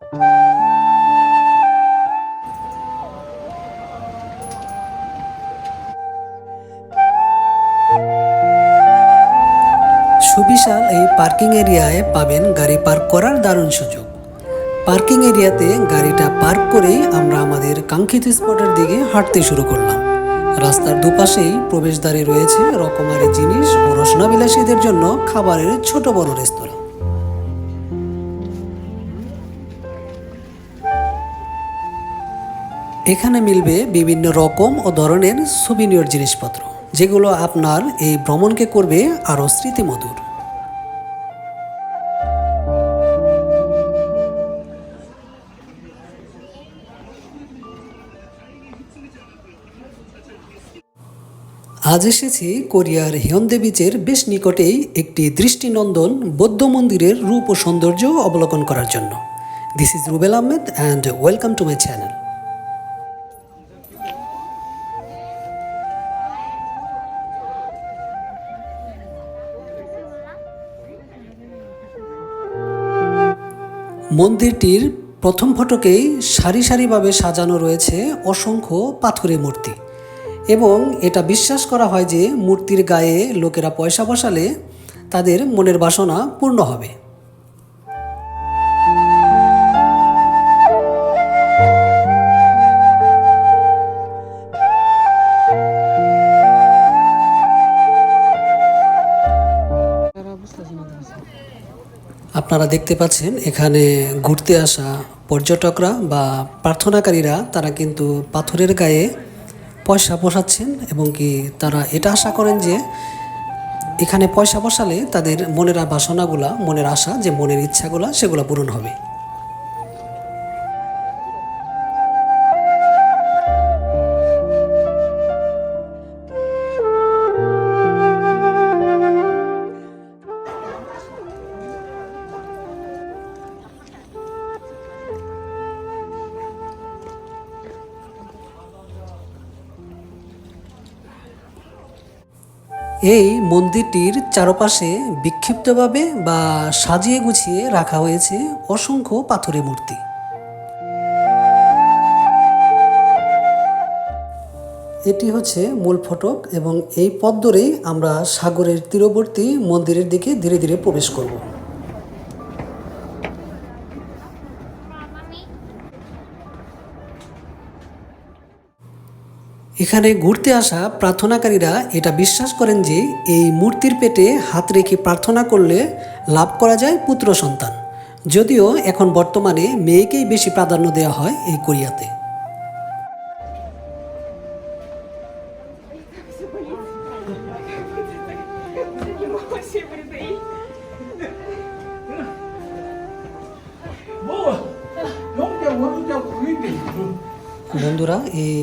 সুবিশাল এই পার্কিং এরিয়ায় পাবেন গাড়ি পার্ক করার দারুণ সুযোগ। পার্কিং এরিয়াতে গাড়িটা পার্ক করেই আমরা আমাদের কাঙ্ক্ষিত স্পটের দিকে হাঁটতে শুরু করলাম। রাস্তার দুপাশেই প্রবেশদ্বারে রয়েছে রকমারি জিনিস ও রসনাবিলাসীদের জন্য খাবারের ছোট বড় রেস্তোরাঁ। এখানে মিলবে বিভিন্ন রকম ও ধরনের সুভিনিয়র জিনিসপত্র, যেগুলো আপনার এই ভ্রমণকে করবে আরও স্মৃতিমধুর। আজ এসেছি কোরিয়ার হিয়ন্দে বিচের বেশ নিকটেই একটি দৃষ্টিনন্দন বৌদ্ধ মন্দিরের রূপ ও সৌন্দর্য অবলোকন করার জন্য। This is Rubel Ahmed and welcome to my channel. মন্দিরটির প্রথম ফটকেই সারি সারিভাবে সাজানো রয়েছে অসংখ্য পাথরের মূর্তি, এবং এটা বিশ্বাস করা হয় যে মূর্তির গায়ে লোকেরা পয়সা বসালে তাদের মনের বাসনা পূর্ণ হবে। আপনারা দেখতে পাচ্ছেন এখানে ঘুরতে আসা পর্যটকরা বা প্রার্থনাকারীরা তারা কিন্তু পাথরের গায়ে পয়সা বসাচ্ছেন, এবং কি তারা এটা আশা করেন যে এখানে পয়সা বসালে তাদের মনের বাসনাগুলা, মনের আশা, যে মনের ইচ্ছাগুলা, সেগুলো পূরণ হবে। এই মন্দিরটির চারপাশে বিক্ষিপ্তভাবে বা সাজিয়ে গুছিয়ে রাখা হয়েছে অসংখ্য পাথরের মূর্তি। এটি হচ্ছে মূল ফটক, এবং এই পথ ধরেই আমরা সাগরের তীরবর্তী মন্দিরের দিকে ধীরে ধীরে প্রবেশ করব। এখানে ঘুরতে আসা প্রার্থনাকারীরা এটা বিশ্বাস করেন যে এই মূর্তির পেটে হাত রেখে প্রার্থনা করলে লাভ করা যায় পুত্র সন্তান। যদিও এখন বর্তমানে মেয়েকেই বেশি প্রাধান্য দেওয়া হয় এই কোরিয়াতে। বন্ধুরা, এই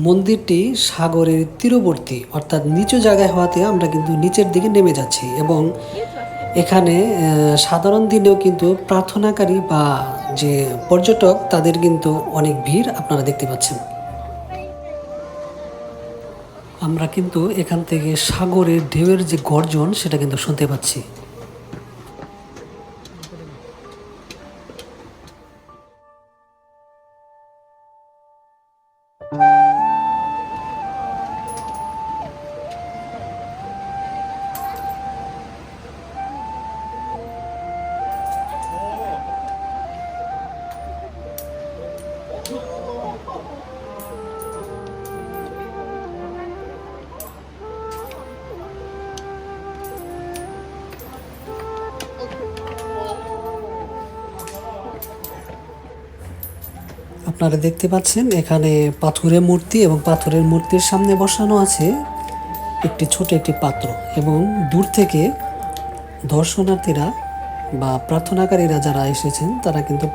মন্দিরটি সাগরের তীরবর্তী, অর্থাৎ নিচু জায়গায় হওয়াতে আমরা কিন্তু নিচের দিকে নেমে যাচ্ছি, এবং এখানে সাধারণ দিনেও কিন্তু প্রার্থনাকারী বা যে পর্যটক তাদের কিন্তু অনেক ভিড় আপনারা দেখতে পাচ্ছেন। আমরা কিন্তু এখান থেকে সাগরের ঢেউয়ের যে গর্জন সেটা কিন্তু শুনতে পাচ্ছি। আপনারা দেখতে পাচ্ছেন এখানে পাথরের মূর্তি, এবং পাথরের মূর্তির সামনে বসানো আছে একটি ছোট একটি পাত্র, এবং দূর থেকে দর্শনার্থীরা বা প্রার্থনাকারীরা যারা এসেছেন তারা কিন্তু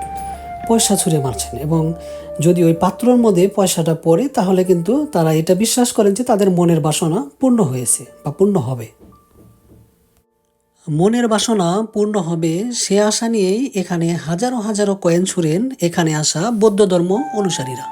পয়সা ছুঁড়ে মারছেন, এবং যদি ওই পাত্রর মধ্যে পয়সাটা পড়ে তাহলে কিন্তু তারা এটা বিশ্বাস করেন যে তাদের মনের বাসনা পূর্ণ হয়েছে বা পূর্ণ হবে। মনের বাসনা পূর্ণ হবে সে আশা নিয়েই এখানে হাজারো হাজারো কয়েন ছুঁড়েন এখানে আসা বৌদ্ধ ধর্ম অনুসারীরা।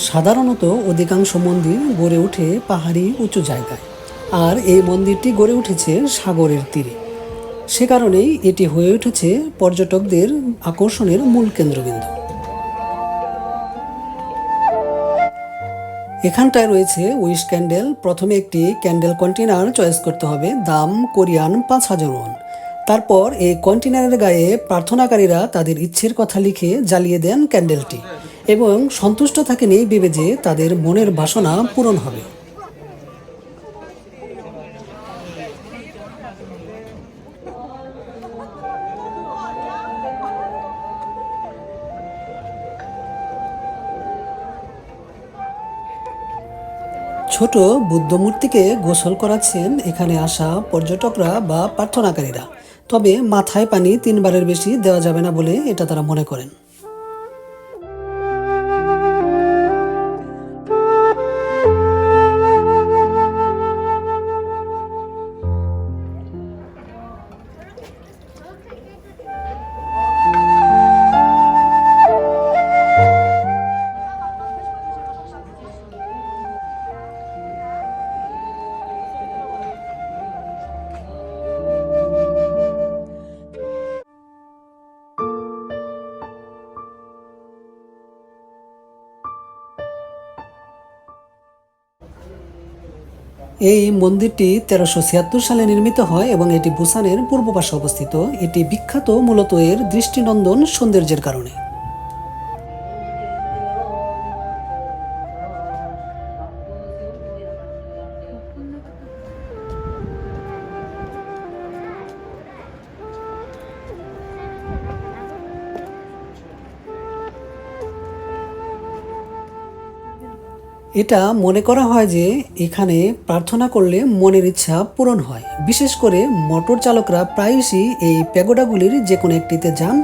সাধারণত অধিকাংশ মন্দির গড়ে ওঠে পাহাড়ি উঁচু জায়গায়, আর এই মন্দিরটি গড়ে উঠেছে সাগরের তীরে। সে কারণেই এটি হয়ে উঠেছে পর্যটকদের আকর্ষণের মূল কেন্দ্রবিন্দু। এখানটায় রয়েছে উইশ ক্যান্ডেল। প্রথমে একটি ক্যান্ডেল কন্টেনার চয়েস করতে হবে, দাম কোরিয়ান 5,000 ওয়ান। তারপর এই কন্টেনারের গায়ে প্রার্থনাকারীরা তাদের ইচ্ছের কথা লিখে জ্বালিয়ে দেন ক্যান্ডেলটি, এবং সন্তুষ্ট থাকেন এই ভেবে যে তাদের মনের বাসনা পূরণ হবে। ছোট বুদ্ধ মূর্তিকে গোসল করাচ্ছেন এখানে আসা পর্যটকরা বা প্রার্থনাকারীরা। তবে মাথায় পানি 3 বারের বেশি দেওয়া যাবে না বলে এটা তারা মনে করেন। এই মন্দিরটি 1376 সালে নির্মিত হয় এবং এটি বুসানের পূর্ব পাশে অবস্থিত। এটি বিখ্যাত মূলত এর দৃষ্টিনন্দন সৌন্দর্যের কারণে। এটা মনে করা হয় যে এখানে প্রার্থনা করলে মনের ইচ্ছা পূরণ হয়। বিশেষ করে মোটর চালকরা প্রায়শই এই প্যাগোডাগুলির যে কোনো একটিতে যান।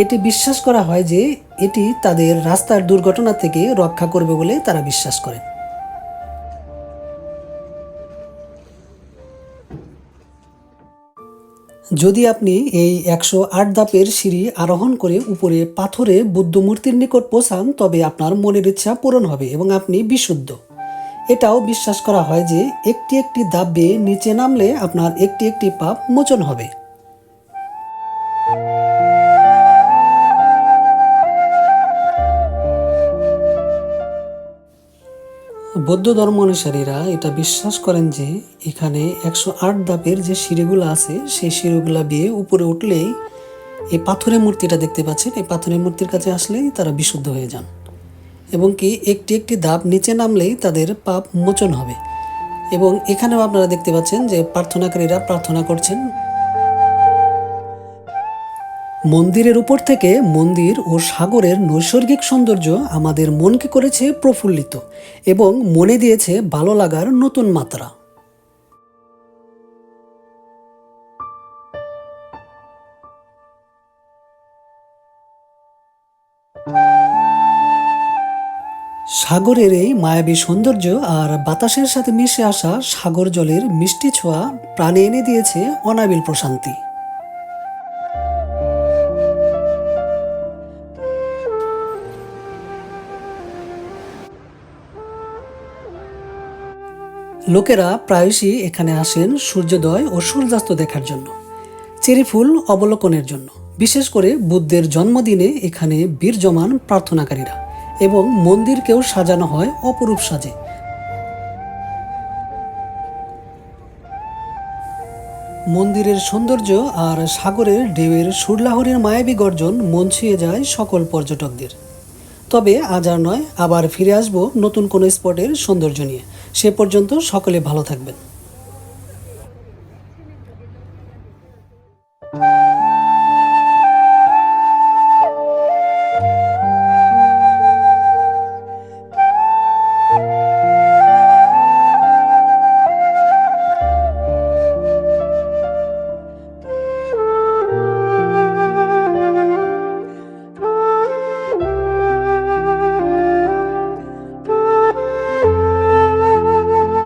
এটি বিশ্বাস করা হয় যে এটি তাদের রাস্তার দুর্ঘটনা থেকে রক্ষা করবে বলে তারা বিশ্বাস করেন। যদি আপনি এই 108 ধাপের সিঁড়ি আরোহণ করে উপরে পাথরে বুদ্ধ মূর্তির নিকট পৌঁছান, তবে আপনার মনের ইচ্ছা পূরণ হবে এবং আপনি বিশুদ্ধ। এটাও বিশ্বাস করা হয় যে একটি একটি ধাপ বেয়ে নিচে নামলে আপনার একটি একটি পাপ মোচন হবে। বৌদ্ধ ধর্ম অনুসারীরা এটা বিশ্বাস করেন যে এখানে 108 ধাপের যে সিঁড়িগুলো আছে সেই সিঁড়িগুলো বেয়ে উপরে উঠলেই এই পাথরের মূর্তিটা দেখতে পাচ্ছেন, এই পাথরের মূর্তির কাছে আসলেই তারা বিশুদ্ধ হয়ে যান, এবং কি একটি একটি ধাপ নিচে নামলেই তাদের পাপ মোচন হবে। এবং এখানেও আপনারা দেখতে পাচ্ছেন যে প্রার্থনাকারীরা প্রার্থনা করছেন। মন্দিরের উপর থেকে মন্দির ও সাগরের নৈসর্গিক সৌন্দর্য আমাদের মনকে করেছে প্রফুল্লিত এবং মনে দিয়েছে ভালো লাগার নতুন মাত্রা। সাগরের এই মায়াবী সৌন্দর্য আর বাতাসের সাথে মিশে আসা সাগর জলের মিষ্টি ছোঁয়া প্রাণে এনে দিয়েছে অনাবিল প্রশান্তি। লোকেরা প্রায়শই এখানে আসেন সূর্যোদয় ও সূর্যাস্ত দেখার জন্য, চেরি ফুল অবলোকনের জন্য। বিশেষ করে বুদ্ধের জন্মদিনে এখানে ভিড় জমান প্রার্থনাকারীরা, এবং মন্দিরকেও সাজানো হয় অপরূপ সাজে। মন্দিরের সৌন্দর্য আর সাগরের ঢেউয়ের সুরলাহরীর মায়াবী গর্জন মন ছুঁয়ে যায় সকল পর্যটকদের। তবে আজ আর নয়, আবার ফিরে আসবো নতুন কোনো স্পটের সৌন্দর্য নিয়ে। সে পর্যন্ত সকলে ভালো থাকবেন।